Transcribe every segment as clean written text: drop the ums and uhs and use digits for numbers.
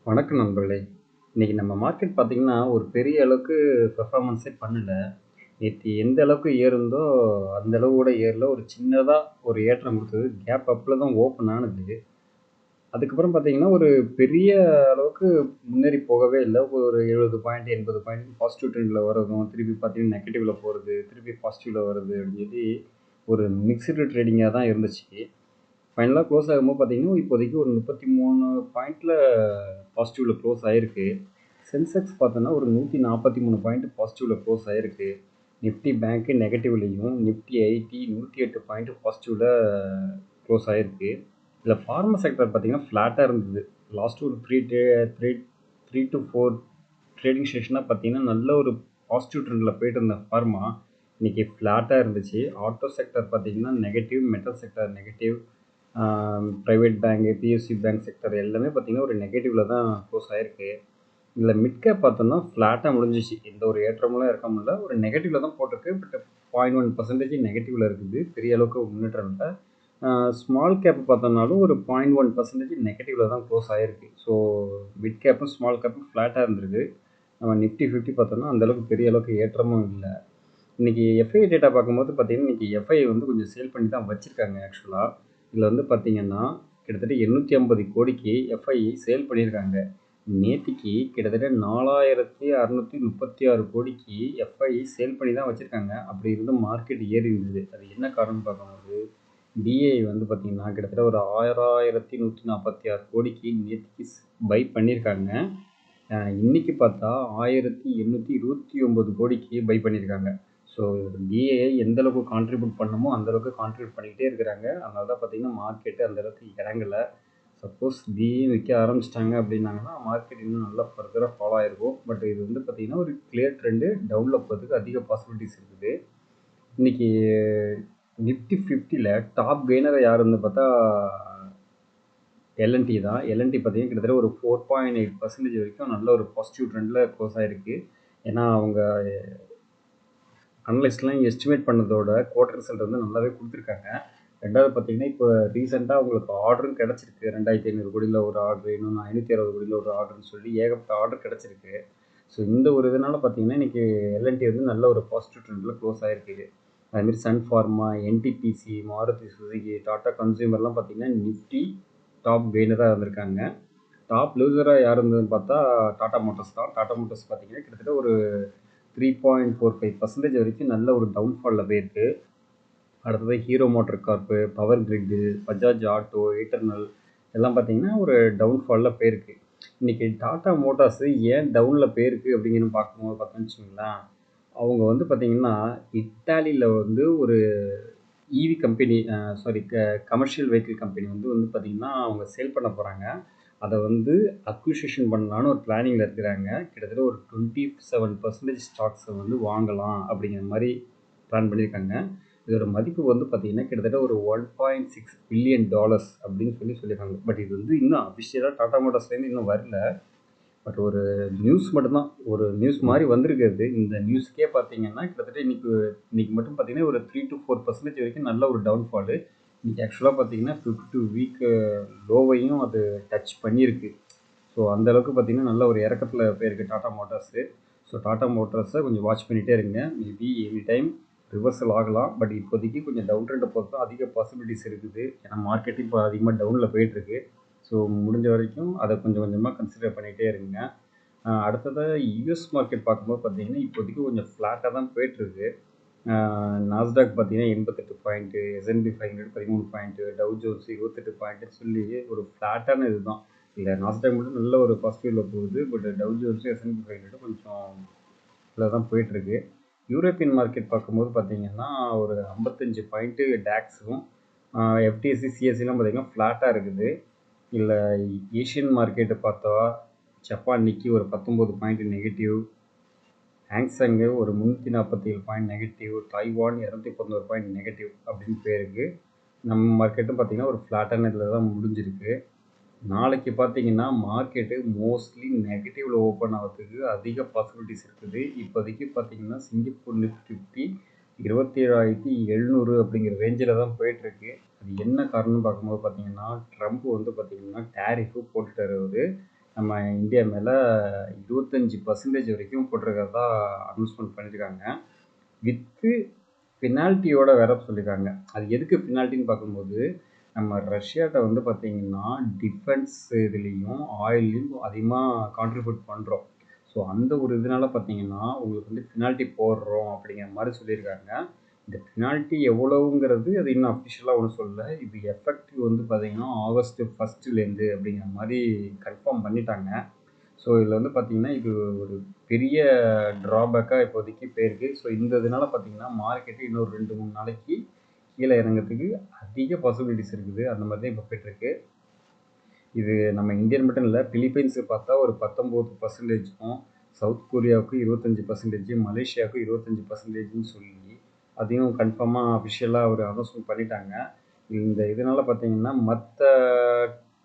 வணக்கம் நண்பர்களே. இன்னைக்கு நம்ம மார்க்கெட் பார்த்தீங்கன்னா, ஒரு பெரிய அளவுக்கு பெர்ஃபார்மன்ஸே பண்ணல. நேத்து எந்த அளவுக்கு ஏறுந்தோ, அந்த அளவு கூட ஏறல. ஒரு சின்னதா ஒரு ஏற்றம் குடுத்தது. கேப் அப்ல தான் ஓப்பன் ஆனது. அதுக்கப்புறம் பார்த்தீங்கன்னா, ஒரு பெரிய அளவுக்கு முன்னேறி போகவே இல்ல. ஒரு 70 பாயிண்ட், 80 பாயிண்ட் பாசிட்டிவ் ட்ரெண்ட்ல வரதும், திருப்பி பார்த்தீங்கன்னா நெகட்டிவ்ல போறது, திருப்பி பாசிட்டிவ்ல வருது அப்படின்னு சொல்லி ஒரு மிக்ஸ்டு ட்ரேடிங்கா தான் இருந்துச்சு. ஃபைனலா க்ளோஸ் ஆகும்போது பார்த்தீங்கன்னா, இப்போதைக்கு ஒரு 33 பாயிண்ட்ல பாசிட்டிவ்ல க்ளோஸ் ஆயிருக்கு. சென்செக்ஸ் பார்த்தோன்னா, ஒரு 143 பாயிண்ட் பாசிட்டிவ்ல க்ளோஸ் ஆயிருக்கு. நிஃப்டி பேங்க் நெகட்டிவ்லயும், நிஃப்டி ஐடி 108 பாயிண்ட் பாசிட்டிவ்ல க்ளோஸ் ஆயிருக்கு. இதில ஃபார்மா செக்டார் பார்த்தீங்கன்னா, ஃப்ளாட்டா இருந்தது. லாஸ்ட் ஒரு 3 டூ 4 ட்ரேடிங் செஷனா பார்த்தீங்கன்னா, நல்ல ஒரு பாசிட்டிவ் ட்ரெண்ட்ல போயிட்டு இருந்த ஃபார்மா, இன்னைக்கு ஃப்ளாட்டா இருந்துச்சு. ஆட்டோ செக்டார் பார்த்தீங்கன்னா negative, metal sector negative, private bank, BSc bank sector எல்லாமே பார்த்தீங்கன்னா, ஒரு நெகட்டிவ்ல தான் க்ளோஸ் ஆயிருக்கு. இதில மிட் கேப் பார்த்தோம்னா, ஃப்ளாட்டா முடிஞ்சுச்சு. எந்த ஒரு ஏற்றமும் இறக்கமும் இல்ல. ஒரு நெகட்டிவ்ல தான் போட்டிருக்கு. பட் 0.1% நெகட்டிவ்ல இருக்குது. பெரிய அளவுக்கு முன்னேற்றம் இல்ல. ஸ்மால் கேப் பார்த்தோம்னாலும் ஒரு 0.1% நெகட்டிவ்ல தான் க்ளோஸ் ஆயிருக்கு. ஸோ மிட் கேப்பும், ஸ்மால் கேப்பும் ஃப்ளாட்டா இருந்திருக்கு. நம்ம நிஃப்டி 50 பார்த்தோம்னா, அந்த அளவுக்கு பெரிய அளவுக்கு ஏற்றமும் இல்ல. இன்னைக்கு எஃப்ஐ டேட்டா பார்க்கும்போது பார்த்தீங்கன்னா, இன்னைக்கு எஃப்ஐ வந்து கொஞ்சம் சேல் பண்ணி தான் வச்சிருக்காங்க ஆக்சுவலா. இதில வந்து பார்த்தீங்கன்னா, கிட்டத்தட்ட 850 கோடிக்கு எஃப்ஐ சேல் பண்ணியிருக்காங்க. நேத்திக்கு கிட்டத்தட்ட 4636 கோடிக்கு எஃப்ஐ சேல் பண்ணி தான் வச்சிருக்காங்க. அப்படி இருந்தும் மார்க்கெட் ஏறி இருந்தது. அது என்ன காரணம்னு பார்க்கும்போது, டிஐ வந்து பார்த்தீங்கன்னா, கிட்டத்தட்ட ஒரு 6146 கோடிக்கு நேத்திக்கு பை பண்ணியிருக்காங்க. இன்னைக்கு பார்த்தா 1829 கோடிக்கு பை பண்ணியிருக்காங்க. ஸோ டிஏஐ எந்த அளவுக்கு கான்ட்ரிபியூட் பண்ணணுமோ அந்த அளவுக்கு கான்ட்ரிபியூட் பண்ணிக்கிட்டே இருக்கிறாங்க. அதனால தான் பார்த்தீங்கன்னா மார்க்கெட்டு அந்த அளவுக்கு இறங்கல. சப்போஸ் டிஏ விற்க ஆரம்பிச்சிட்டாங்க அப்படின்னாங்கன்னா மார்க்கெட் இன்னும் நல்லா ஃபர்தராக ஃபாலோ ஆயிருக்கும். பட் இது வந்து பார்த்தீங்கன்னா ஒரு கிளியர் ட்ரெண்டு டவுனில் போகிறதுக்கு அதிக பாசிபிலிட்டிஸ் இருக்குது. இன்னைக்கு நிஃப்டி 50ல டாப் கெய்னர் யாருன்னு பார்த்தா எல்என்டி தான். எல்என்டி பார்த்தீங்கன்னா கிட்டத்தட்ட ஒரு 4.8% வரைக்கும் நல்ல ஒரு பாசிட்டிவ் ட்ரெண்டில் க்ளோஸ் ஆயிருக்கு. ஏன்னா அவங்க அனலிஸ்ட்லாம் எஸ்டிமேட் பண்ணதோட குவார்டர் ரிசல்ட் வந்து நல்லாவே கொடுத்துருக்காங்க. ரெண்டாவது பார்த்தீங்கன்னா, இப்போ ரீசெண்டாக உங்களுக்கு ஆர்டரும் கிடச்சிருக்கு. 2500 கோடியில் ஒரு ஆர்டர், இன்னொன்று 560 கோடியில் ஒரு ஆர்டர்னு சொல்லி ஏகப்பட்ட ஆர்டர் கிடச்சிருக்கு. ஸோ இந்த ஒரு இதனால பார்த்தீங்கன்னா, இன்னைக்கு எல்என்டி வந்து நல்ல ஒரு பாசிட்டிவ் ட்ரெண்டில் க்ளோஸ் ஆயிருக்கு. அதுமாரி Sun Pharma, NTPC, Maruti Suzuki, Tata கன்சியூமர்லாம் பார்த்தீங்கன்னா நிஃப்டி டாப் கெய்னராக இருந்திருக்காங்க. டாப் லூசராக யார் இருந்ததுன்னு பார்த்தா டாடா மோட்டார்ஸ் தான். டாடா மோட்டார்ஸ் பார்த்தீங்கன்னா கிட்டத்தட்ட ஒரு 3.45% வரைக்கும் நல்ல ஒரு டவுன்ஃபாலில் போயிருக்கு. அடுத்தது Hero Motor Corp, Power Grid, Bajaj Auto, Eternal எல்லாம் பார்த்தீங்கன்னா ஒரு டவுன்ஃபாலில் போயிருக்கு. இன்னைக்கு டாடா மோட்டார்ஸ் ஏன் டவுனில் போயிருக்கு அப்படிங்கிறது பார்க்கும்போது பார்த்தோம்னு வச்சுங்களேன், அவங்க வந்து பார்த்தீங்கன்னா இத்தாலியில் வந்து ஒரு EV company sorry commercial vehicle company வந்து பார்த்தீங்கன்னா அவங்க சேல் பண்ண போகிறாங்க. அதை வந்து அக்விசிஷன் பண்ணலான்னு ஒரு பிளானிங்கில் இருக்கிறாங்க. கிட்டத்தட்ட ஒரு 27% ஸ்டாக்ஸை வந்து வாங்கலாம் அப்படிங்கிற மாதிரி பிளான் பண்ணியிருக்காங்க. இதோட மதிப்பு வந்து பார்த்தீங்கன்னா கிட்டத்தட்ட ஒரு $1.6 பில்லியன் அப்படின்னு சொல்லியிருக்காங்க. பட் இது வந்து இன்னும் அஃபிஷியலாக டாடா மோட்டார்ஸ்லேருந்து இன்னும் வரல. பட் ஒரு நியூஸ் மட்டும்தான், ஒரு நியூஸ் மாதிரி வந்திருக்கிறது. இந்த நியூஸ்க்கே பார்த்தீங்கன்னா கிட்டத்தட்ட இன்னைக்கு மட்டும் பார்த்தீங்கன்னா ஒரு 3-4% வரைக்கும் நல்ல ஒரு டவுன்ஃபாலு. இன்னைக்கு ஆக்சுவலாக பார்த்தீங்கன்னா 52 வீக் லோவையும் அது டச் பண்ணியிருக்கு. ஸோ அந்த அளவுக்கு பார்த்தீங்கன்னா நல்ல ஒரு இறக்கத்தில் போயிருக்கு டாடா மோட்டார்ஸு. ஸோ டாடா மோட்டார்ஸை கொஞ்சம் வாட்ச் பண்ணிகிட்டே இருங்க. மேபி எனி டைம் ரிவர்சல் ஆகலாம். பட் இப்போதைக்கு கொஞ்சம் டவுன் ட்ரெண்டை பொறுத்து தான் அதிக பாசிபிலிட்டிஸ் இருக்குது. ஏன்னா மார்க்கெட் இப்போ அதிகமாக டவுனில் போயிட்டுருக்கு. ஸோ முடிஞ்ச வரைக்கும் அதை கொஞ்சம் கொஞ்சமாக கன்சிடர் பண்ணிகிட்டே இருங்க. அடுத்ததாக யூஎஸ் மார்க்கெட் பார்க்கும்போது பார்த்தீங்கன்னா இப்போதைக்கு கொஞ்சம் ஃப்ளாட்டாக தான் போயிட்டுருக்கு. நாஸ்டாக் பார்த்தீங்கன்னா 88 point, SNP 500 13 point, tau Jones 28 பாயிண்ட்டுன்னு சொல்லி ஒரு ஃப்ளாட்டான இது தான். இல்லை நாஸ்டாக் மட்டும் நல்ல ஒரு பாசிட்டிவில் போகுது. பட் டவ் ஜோன்ஸும் எஸ்என்பி 500 கொஞ்சம் இதில் தான் போயிட்டுருக்கு. யூரோப்பியன் மார்க்கெட் பார்க்கும்போது பார்த்தீங்கன்னா ஒரு 55 பாயிண்ட்டு டேக்ஸும், எஃப்டிஎஸ்சி சிஎஸ்சிலாம் பார்த்தீங்கன்னா ஃப்ளாட்டாக இருக்குது. இல்லை ஏஷியன் மார்க்கெட்டு பார்த்தா ஜப்பான் நிக்கி ஒரு 19 பாயிண்ட் நெகட்டிவ், ஹாங்செங்கு ஒரு 347 point negative, Taiwan 211 point negative அப்படின்னு போயிருக்கு. நம்ம மார்க்கெட்டும் பார்த்தீங்கன்னா ஒரு ஃப்ளாட்டான இதில் தான் முடிஞ்சிருக்கு. நாளைக்கு பார்த்தீங்கன்னா மார்க்கெட்டு மோஸ்ட்லி நெகட்டிவ்ல ஓப்பன் ஆகிறதுக்கு அதிக பாசிபிலிட்டிஸ் இருக்குது. இப்போதைக்கு பார்த்தீங்கன்னா சிங்கப்பூர் நிஃப்டி 50 27,700 அப்படிங்கிற ரேஞ்சில் தான் போயிட்டுருக்கு. அது என்ன காரணம்னு பார்க்கும்போது பார்த்தீங்கன்னா ட்ரம்ப் வந்து பார்த்தீங்கன்னா டேரிஃபு போட்டுட்டார் அவர். நம்ம இந்தியா மேலே 25% வரைக்கும் போட்டிருக்கிறதா அனௌன்ஸ்மெண்ட் பண்ணியிருக்காங்க. வித்து பெனால்ட்டியோட வேற சொல்லியிருக்காங்க. அது எதுக்கு பெனால்ட்டின்னு பார்க்கும்போது, நம்ம ரஷ்யாட்ட வந்து பார்த்தீங்கன்னா, டிஃபென்ஸ் இதுலேயும், ஆயில்லையும் அதிகமாக கான்ட்ரிபியூட் பண்ணுறோம். ஸோ அந்த ஒரு இதனால பார்த்தீங்கன்னா, உங்களுக்கு வந்து பெனால்ட்டி போடுறோம் அப்படிங்கிற மாதிரி சொல்லியிருக்காங்க. இந்த பெனால்ட்டி எவ்வளவுங்கிறது அது இன்னும் அஃபிஷியலாக ஒன்றும் சொல்லல. இது எஃபெக்டிவ் வந்து பார்த்தீங்கன்னா, ஆகஸ்ட் 1 அப்படிங்கிற மாதிரி கன்ஃபார்ம் பண்ணிட்டாங்க. ஸோ இதில் வந்து பார்த்தீங்கன்னா, இது ஒரு பெரிய ட்ராபேக்காக இப்போதைக்கு போயிருக்கு. ஸோ இந்த இதனால பார்த்தீங்கன்னா, மார்க்கெட்டு இன்னொரு 2, 3 நாளைக்கு கீழே இறங்கிறதுக்கு அதிக பாசிபிலிட்டிஸ் இருக்குது. அந்த மாதிரி தான் இப்போ போயிட்டுருக்கு. இது நம்ம இந்தியன் மட்டும் இல்லை, பிலிப்பைன்ஸு பார்த்தா ஒரு 19%க்கும், சவுத் கொரியாவுக்கு 25%, மலேசியாவுக்கு 25%ன்னு சொல்லி அதையும் கன்ஃபார்மாக அஃபிஷியலாக ஒரு அனௌன்ஸ்மெண்ட் பண்ணிட்டாங்க. இந்த இதனால் பார்த்தீங்கன்னா மற்ற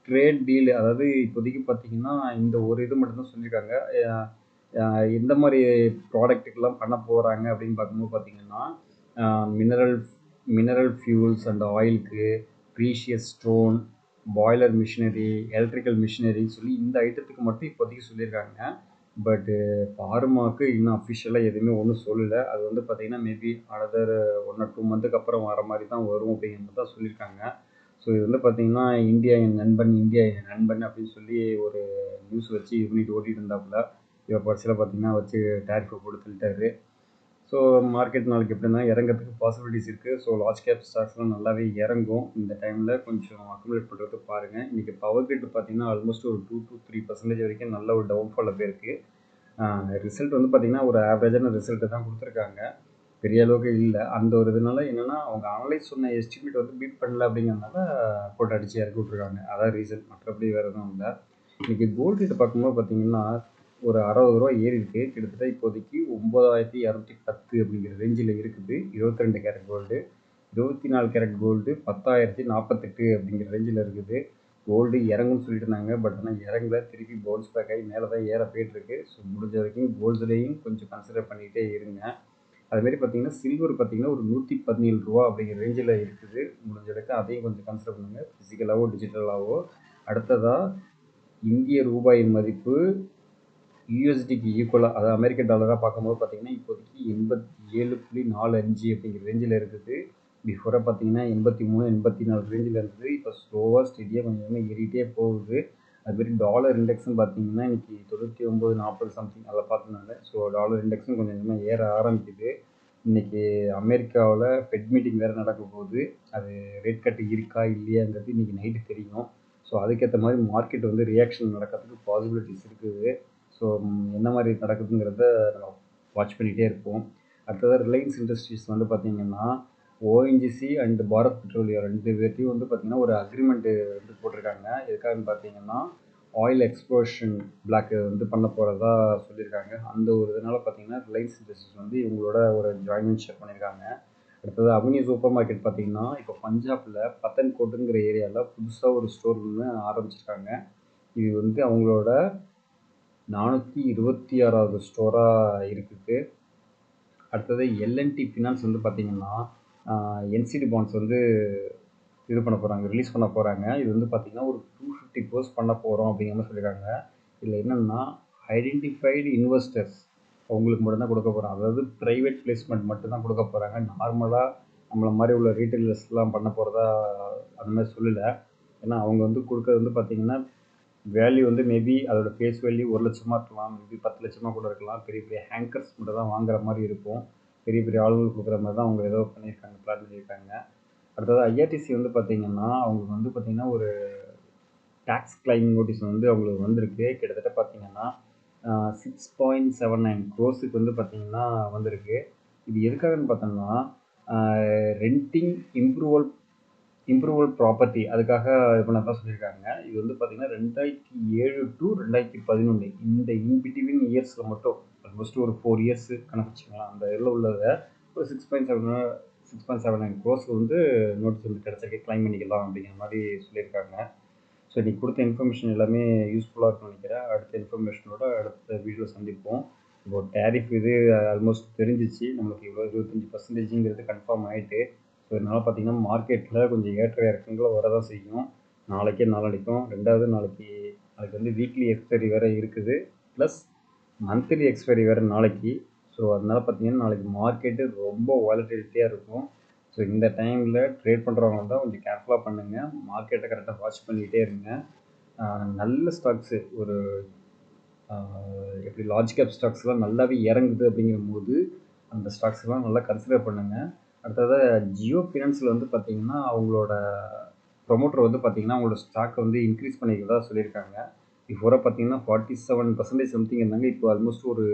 ட்ரேட் டீல், அதாவது இப்போதைக்கு பார்த்தீங்கன்னா இந்த ஒரு இது மட்டும்தான் சொல்லியிருக்காங்க. எந்த மாதிரி ப்ராடக்ட்டுக்கெல்லாம் பண்ண போகிறாங்க அப்படின்னு பார்க்கும்போது பார்த்தீங்கன்னா, மினரல் மினரல் ஃபியூல்ஸ் அண்ட் ஆயிலுக்கு, precious stone, boiler machinery, electrical மிஷினரின்னு சொல்லி இந்த ஐட்டத்துக்கு மட்டும் இப்போதைக்கு சொல்லியிருக்காங்க. பட்டு ஃபார்மாவுக்கு இன்னும் அஃபிஷியலாக எதுவுமே ஒன்றும் சொல்லலை. அது வந்து பார்த்தீங்கன்னா மேபி அனதர் 1 or 2 மந்த்துக்கு அப்புறம் வர மாதிரி தான் வரும் அப்படிங்கிற மாதிரி தான் சொல்லியிருக்காங்க. ஸோ இது வந்து பார்த்தீங்கன்னா, இந்தியா என் நண்பன், இந்தியா என் நண்பன் அப்படின்னு சொல்லி ஒரு நியூஸ் வச்சு இது பண்ணிட்டு ஓட்டிகிட்டு இருந்தாப்புல. இப்போ கடைசியில் பார்த்தீங்கன்னா வச்சு டேரிஃபை போட்டு தள்ளிட்டாரு. ஸோ மார்க்கெட் நாளைக்கு எப்படி இருந்தாலும் இறங்கிறதுக்கு பாசிபிலிட்டிஸ் இருக்குது. ஸோ லார்ஜ் கேப் ஸ்டாக்ஸ்லாம் நல்லாவே இறங்கும். இந்த டைமில் கொஞ்சம் அக்குமுலேட் பண்ணுறதுக்கு பாருங்கள். இன்றைக்கி பவர் கிரிட் பார்த்தீங்கன்னா ஆல்மோஸ்ட் ஒரு 2 to 3% வரைக்கும் நல்ல ஒரு டவுன்ஃபாலில் போயிருக்கு. ரிசல்ட் வந்து பார்த்திங்கன்னா ஒரு ஆவரேஜான ரிசல்ட்டு தான் கொடுத்துருக்காங்க. பெரிய அளவுக்கு இல்லை. அந்த ஒரு இதனால என்னென்னா, அவங்க அனலைஸ் சொன்ன எஸ்டிமேட் வந்து பீட் பண்ணல அப்படிங்கிறதுனால போட்டு அடித்து இறக்கி விட்ருக்காங்க. அதான் ரீசன், மற்றபடி வேறு எதுவும் இல்லை. இன்றைக்கி கோல்டு ரேட்டு பார்க்கும்போது பார்த்திங்கன்னா ஒரு ₹60 ஏறி இருக்குது. கிட்டத்தட்ட இப்போதைக்கு 9210 அப்படிங்கிற ரேஞ்சில் இருக்குது. 22 கேரட் கோல்டு. 24 கேரட் கோல்டு 10,048 அப்படிங்கிற ரேஞ்சில் இருக்குது. கோல்டு இறங்கும்னு சொல்லிட்டு இருந்தாங்க. பட் ஆனால் இறங்கல, திருப்பி பவுன்ஸ் பேக் ஆகி மேலே தான் ஏற போயிட்டுருக்கு. ஸோ முடிஞ்ச வரைக்கும் கோல்டுலேயும் கொஞ்சம் கன்சிடர் பண்ணிக்கிட்டே இருங்க. அதுமாரி பார்த்தீங்கன்னா சில்வர் பார்த்தீங்கன்னா ஒரு ₹117 அப்படிங்கிற ரேஞ்சில் இருக்குது. முடிஞ்ச வரைக்கும் அதையும் கொஞ்சம் கன்சிடர் பண்ணுங்கள், ஃபிசிக்கலாகவோ டிஜிட்டலாகவோ. அடுத்ததாக இந்திய ரூபாயின் மதிப்பு யூஎஸ்டிக்கு ஈக்குவலாக, அதாவது அமெரிக்க டாலராக பார்க்கும்போது பார்த்தீங்கன்னா இப்போதைக்கு 87.45 அப்படிங்கிற ரேஞ்சில் இருக்குது. பிஃபோராக பார்த்தீங்கன்னா 83, 84 ரேஞ்சில் இருந்தது. இப்போ ஸ்லோவாக ஸ்டெடியாக கொஞ்சம் கொஞ்சமாக ஏறிட்டே போகுது. அதுமாரி டாலர் இண்டெக்ஸும் பார்த்தீங்கன்னா இன்றைக்கி 99, 40 சம்திங் அதில் பார்த்துருந்தாங்க. ஸோ டாலர் இண்டெக்ஸும் கொஞ்சம் கொஞ்சமாக ஏற ஆரம்பிக்குது. இன்றைக்கி அமெரிக்காவில் ஃபெட் மீட்டிங் வேறு நடக்க போகுது. அது ரேட் கட் இருக்கா இல்லையாங்கிறது இன்றைக்கி நைட்டு தெரியும். ஸோ அதுக்கேற்ற மாதிரி மார்க்கெட் வந்து ரியாக்ஷன் நடக்கிறதுக்கு பாசிபிலிட்டிஸ் இருக்குது. ஸோ என்ன மாதிரி நடக்குதுங்கிறத நம்ம வாட்ச் பண்ணிகிட்டே இருப்போம். அடுத்ததாக ரிலையன்ஸ் இண்டஸ்ட்ரீஸ் வந்து பார்த்திங்கன்னா ஓஎன்ஜிசி அண்ட் பாரத் பெட்ரோலியம் 2 பேர்த்தையும் வந்து பார்த்திங்கன்னா ஒரு அக்ரிமெண்ட்டு வந்து போட்டிருக்காங்க. எதுக்காகன்னு பார்த்தீங்கன்னா ஆயில் எக்ஸ்ப்ளோஷன் பிளாக் வந்து பண்ண போகிறதா சொல்லியிருக்காங்க. அந்த ஒரு இதனால் பார்த்திங்கன்னா ரிலையன்ஸ் இண்டஸ்ட்ரீஸ் வந்து இவங்களோட ஒரு ஜாயின் வென்ச்சர் பண்ணியிருக்காங்க. அடுத்தது அவென்யூ சூப்பர் மார்க்கெட் பார்த்திங்கன்னா இப்போ பஞ்சாபில் பத்தன்கோட்டுங்கிற ஏரியாவில் புதுசாக ஒரு ஸ்டோர் ஒன்று ஆரம்பிச்சிருக்காங்க. இது வந்து அவங்களோட 426வது ஸ்டோராக இருக்குது. அடுத்தது எல்என்டி ஃபினான்ஸ் வந்து பார்த்திங்கன்னா என்சிடி பாண்ட்ஸ் வந்து இது பண்ண போகிறாங்க, ரிலீஸ் பண்ண போகிறாங்க. இது வந்து பார்த்திங்கன்னா ஒரு 250 crores பண்ண போகிறோம் அப்படிங்கிற மாதிரி சொல்லியிருக்காங்க. இதில் என்னென்னா ஐடென்டிஃபைடு இன்வெஸ்டர்ஸ் அவங்களுக்கு மட்டும்தான் கொடுக்க போகிறாங்க. அதாவது ப்ரைவேட் பிளேஸ்மெண்ட் மட்டும்தான் கொடுக்க போகிறாங்க. நார்மலாக நம்மளை மாதிரி உள்ள ரீட்டைலர்ஸ்லாம் பண்ண போகிறதா அந்த மாதிரி சொல்லலை. ஏன்னா அவங்க வந்து கொடுக்குறது வந்து பார்த்திங்கன்னா வேல்யூ வந்து மேபி அதோட ஃபேஸ் வேல்யூ 1 லட்சமாக இருக்கலாம், மேபி 10 லட்சமாக கூட இருக்கலாம். பெரிய பெரிய ஹேங்கர்ஸ் மட்டும் தான் வாங்குற மாதிரி இருக்கும். பெரிய பெரிய ஆளுங்களுக்கு கொடுக்குற மாதிரி தான் அவங்க ஏதோ பண்ணியிருக்காங்க, பிளான் பண்ணியிருக்காங்க. அடுத்தது ஐஆர்டிசி வந்து பார்த்திங்கன்னா அவங்களுக்கு வந்து பார்த்திங்கன்னா ஒரு டேக்ஸ் கிளைமிங் நோட்டீஸ் வந்து அவங்களுக்கு வந்திருக்கு. கிட்டத்தட்ட பார்த்திங்கன்னா 6.79 crores வந்து பார்த்திங்கன்னா வந்திருக்கு. இது எதுக்காகன்னு பார்த்தோம்னா ரெண்டிங் இம்ப்ரூவல் ப்ராப்பர்ட்டி அதுக்காக இது பண்ணதான் சொல்லியிருக்காங்க. இது வந்து பார்த்திங்கன்னா 2007 to 2011 இந்த இன்பிட்வீன் இயர்ஸில் மட்டும் ஆல்மோஸ்ட் ஒரு 4 years கணக்கு வச்சுக்கலாம். அந்த இதில் உள்ளதை ஒரு 6.79 crores வந்து நோட்டீஸ் வந்து கிடச்சிருக்கு, கிளைம் பண்ணிக்கலாம் அப்படிங்கிற மாதிரி சொல்லியிருக்காங்க. ஸோ இன்றைக்கி கொடுத்த இன்ஃபர்மேஷன் எல்லாமே யூஸ்ஃபுல்லாக இருக்கும்னு நினைக்கிறேன். அடுத்த இன்ஃபர்மேஷனோட அடுத்த வீடியோ சந்திப்போம். இப்போ டேரிஃப் இது ஆல்மோஸ்ட் தெரிஞ்சிச்சு, நம்மளுக்கு இவ்வளோ 25%ங்கிறது கன்ஃபார்ம் ஆகிட்டு. ஸோ இதனால் பார்த்திங்கன்னா மார்க்கெட்டில் கொஞ்சம் ஏற்ற இறக்கங்கள் வரதான் செய்யும். நாளைக்கே நாளடைக்கும். ரெண்டாவது நாளைக்கு அதுக்கு வந்து வீக்லி எக்ஸ்பைரி வேறு இருக்குது, ப்ளஸ் மந்த்லி எக்ஸ்பைரி வேறு நாளைக்கு. ஸோ அதனால் பார்த்தீங்கன்னா நாளைக்கு மார்க்கெட்டு ரொம்ப வாலட்டிலிட்டியாக இருக்கும். ஸோ இந்த டைமில் ட்ரேட் பண்ணுறவங்க தான் கொஞ்சம் கேர்ஃபுல்லாக பண்ணுங்கள். மார்க்கெட்டை கரெக்டாக வாட்ச் பண்ணிக்கிட்டே இருங்க. நல்ல ஸ்டாக்ஸு ஒரு எப்படி லார்ஜ் கேப் ஸ்டாக்ஸ்லாம் நல்லாவே இறங்குது அப்படிங்கும்போது அந்த ஸ்டாக்ஸ்லாம் நல்லா கன்சிடர் பண்ணுங்கள். அடுத்ததாக ஜியோ ஃபினான்ஸில் வந்து பார்த்திங்கன்னா அவங்களோட ப்ரொமோட்டர் வந்து பார்த்திங்கன்னா அவங்களோட ஸ்டாக்கை வந்து இன்க்ரீஸ் பண்ணிக்கிறதா சொல்லியிருக்காங்க. பிஃபோராக பார்த்திங்கன்னா 47% சம்திங் இருந்தாங்க. இப்போ ஆல்மோஸ்ட் ஒரு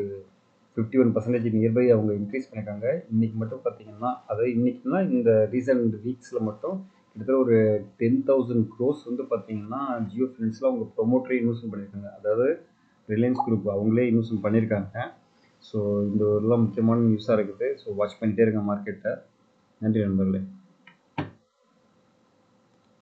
51% நியர்பை அவங்க இன்க்ரீஸ் பண்ணியிருக்காங்க. இன்றைக்கி மட்டும் பார்த்திங்கன்னா, அதாவது இன்றைக்கினா இந்த ரீசன்ட் வீக்ஸில் மட்டும் கிட்டத்தட்ட ஒரு 10,000 crores வந்து பார்த்திங்கன்னா ஜியோ ஃபினான்ஸில் அவங்க ப்ரொமோட்டரே இன்வெஸ்ட்மெண்ட் பண்ணியிருக்காங்க. அதாவது ரிலையன்ஸ் குரூப் அவங்களே இன்வெஸ்ட்மெண்ட் பண்ணியிருக்காங்க. ஸோ இந்த ஒரு முக்கியமான நியூஸாக இருக்குது. ஸோ வாட்ச் பண்ணிகிட்டே இருங்க மார்க்கெட்டை. நன்றி நண்பர்களே.